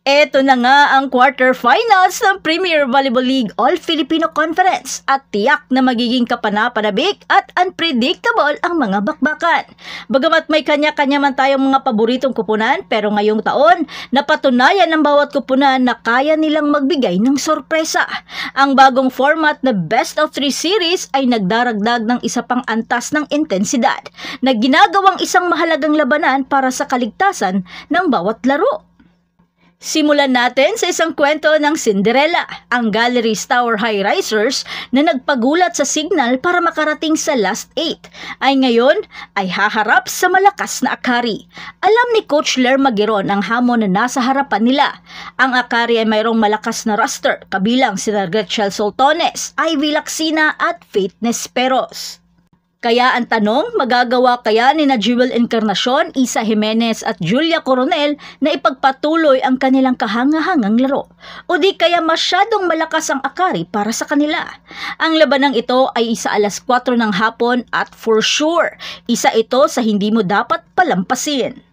Eto na nga ang quarterfinals ng Premier Volleyball League All-Filipino Conference at tiyak na magiging kapanapanabik at unpredictable ang mga bakbakan. Bagamat may kanya-kanya man tayong mga paboritong kupunan, pero ngayong taon, napatunayan ng bawat kupunan na kaya nilang magbigay ng sorpresa. Ang bagong format na Best of 3 series ay nagdaragdag ng isa pang antas ng intensidad na ginagawang isang mahalagang labanan para sa kaligtasan ng bawat laro. Simulan natin sa isang kwento ng Cinderella, ang Galleries Tower High Risers na nagpagulat sa signal para makarating sa last 8 ay ngayon ay haharap sa malakas na Akari. Alam ni Coach Ler Magiron ang hamon na nasa harapan nila. Ang Akari ay mayroong malakas na roster kabilang sina Gretchen Soltones, Ivy Lacsina at Faith Nesperos. Kaya ang tanong, magagawa kaya ni na Jewel Encarnacion, Isa Jimenez at Julia Coronel na ipagpatuloy ang kanilang kahangahangang laro? O di kaya masyadong malakas ang Akari para sa kanila? Ang labanang ito ay isa alas 4 ng hapon at for sure, isa ito sa hindi mo dapat palampasin.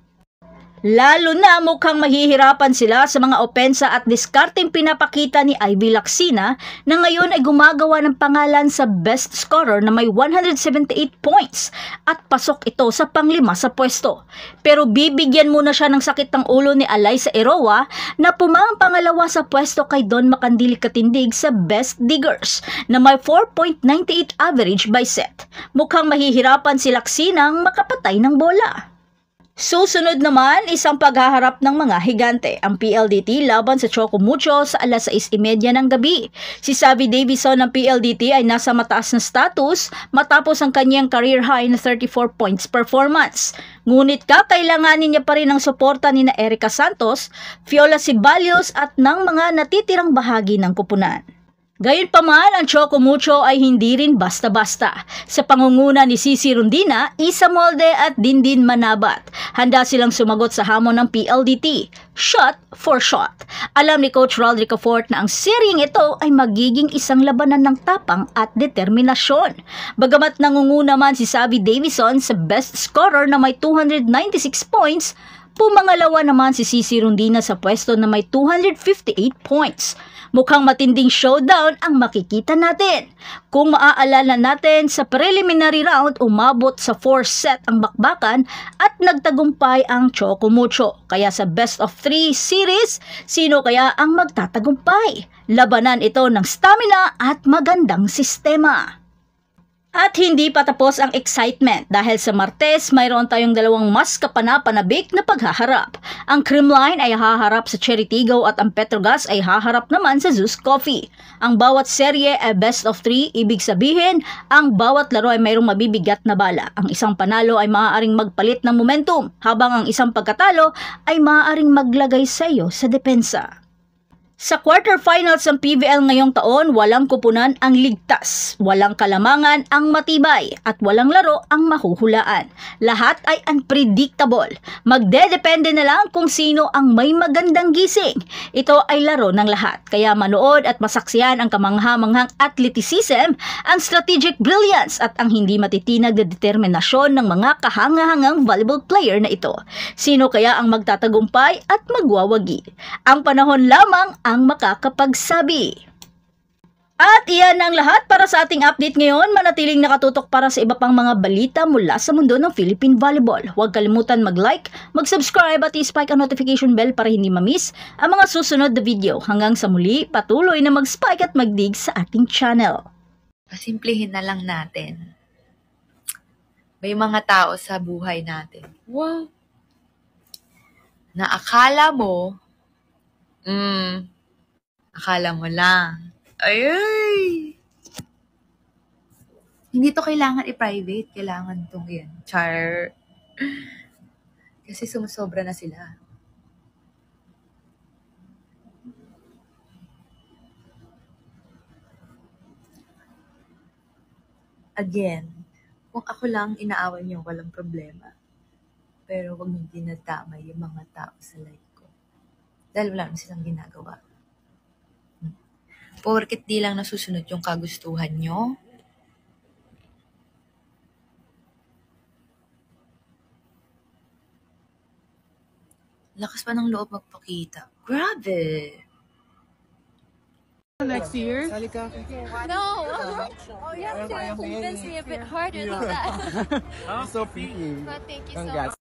Lalo na mukhang mahihirapan sila sa mga opensa at diskarteng pinapakita ni Ivy Lacsina na ngayon ay gumagawa ng pangalan sa best scorer na may 178 points at pasok ito sa panglima sa pwesto. Pero bibigyan muna siya ng sakit ng ulo ni Alyssa Eroa na pumang pangalawa sa pwesto kay Don Macandili Katindig sa best diggers na may 4.98 average by set. Mukhang mahihirapan si Lacsina ang makapatay ng bola. Susunod naman, isang paghaharap ng mga higante, ang PLDT laban sa Choco Mucho sa alas 6:30 ng gabi. Si Savvy Davison ng PLDT ay nasa mataas na status matapos ang kanyang career high na 34 points performance. Ngunit kakailanganin niya pa rin ang suporta ni na Erica Santos, Fiola Cibalios at ng mga natitirang bahagi ng kupunan. Gayunpaman, ang Choco Mucho ay hindi rin basta-basta. Sa pangunguna ni Cici Rondina, Isa Molde at Dindin Manabat, handa silang sumagot sa hamon ng PLDT, shot for shot. Alam ni Coach Rodrigo Fort na ang seryeng ito ay magiging isang labanan ng tapang at determinasyon. Bagamat nangunguna man si Savvy Davison sa best scorer na may 296 points, pumangalawa naman si Cici Rondina sa pwesto na may 258 points. Mukhang matinding showdown ang makikita natin. Kung maaalala natin, sa preliminary round umabot sa 4 set ang bakbakan at nagtagumpay ang Choco Mucho. Kaya sa best of 3 series, sino kaya ang magtatagumpay? Labanan ito ng stamina at magandang sistema. At hindi pa tapos ang excitement dahil sa Martes mayroon tayong dalawang mas kapanapanabik na paghaharap. Ang Creamline ay haharap sa Cherry Tigaw at ang Petrogas ay haharap naman sa Zeus Coffee. Ang bawat serye ay best of 3, ibig sabihin ang bawat laro ay mayroong mabibigat na bala. Ang isang panalo ay maaaring magpalit ng momentum habang ang isang pagkatalo ay maaaring maglagay sa iyo sa depensa. Sa quarterfinals ng PVL ngayong taon, walang kupunan ang ligtas, walang kalamangan ang matibay, at walang laro ang mahuhulaan. Lahat ay unpredictable. Magdedepende na lang kung sino ang may magandang gising. Ito ay laro ng lahat, kaya manood at masaksiyan ang kamangha-manghang athleticism, ang strategic brilliance at ang hindi matitinag na determinasyon ng mga kahangahangang volleyball player na ito. Sino kaya ang magtatagumpay at magwawagi? Ang panahon lamang ang makakapagsabi. At iyan ang lahat para sa ating update ngayon. Manatiling nakatutok para sa iba pang mga balita mula sa mundo ng Philippine Volleyball. Huwag kalimutan mag-like, mag-subscribe at i-spike ang notification bell para hindi ma-miss ang mga susunod na video. Hanggang sa muli, patuloy na mag-spike at mag-dig sa ating channel. Pasimplihin na lang natin. May mga tao sa buhay natin. Wow! Na akala mo, akala mo lang. Ay! Hindi to kailangan i-private. Kailangan itong yan. Char. Kasi sumusobra na sila. Again, kung ako lang inaaway niyo, walang problema. Pero wag niyo dinadamay yung mga tao sa life ko. Dahil wala naman silang ginagawa. Porket di lang nasusunod yung kagustuhan nyo, Lakas pa ng loob magpakita. Grabe! Next year? No! You have to convince me a bit harder than that. So pretty. But thank you so Congrats. much.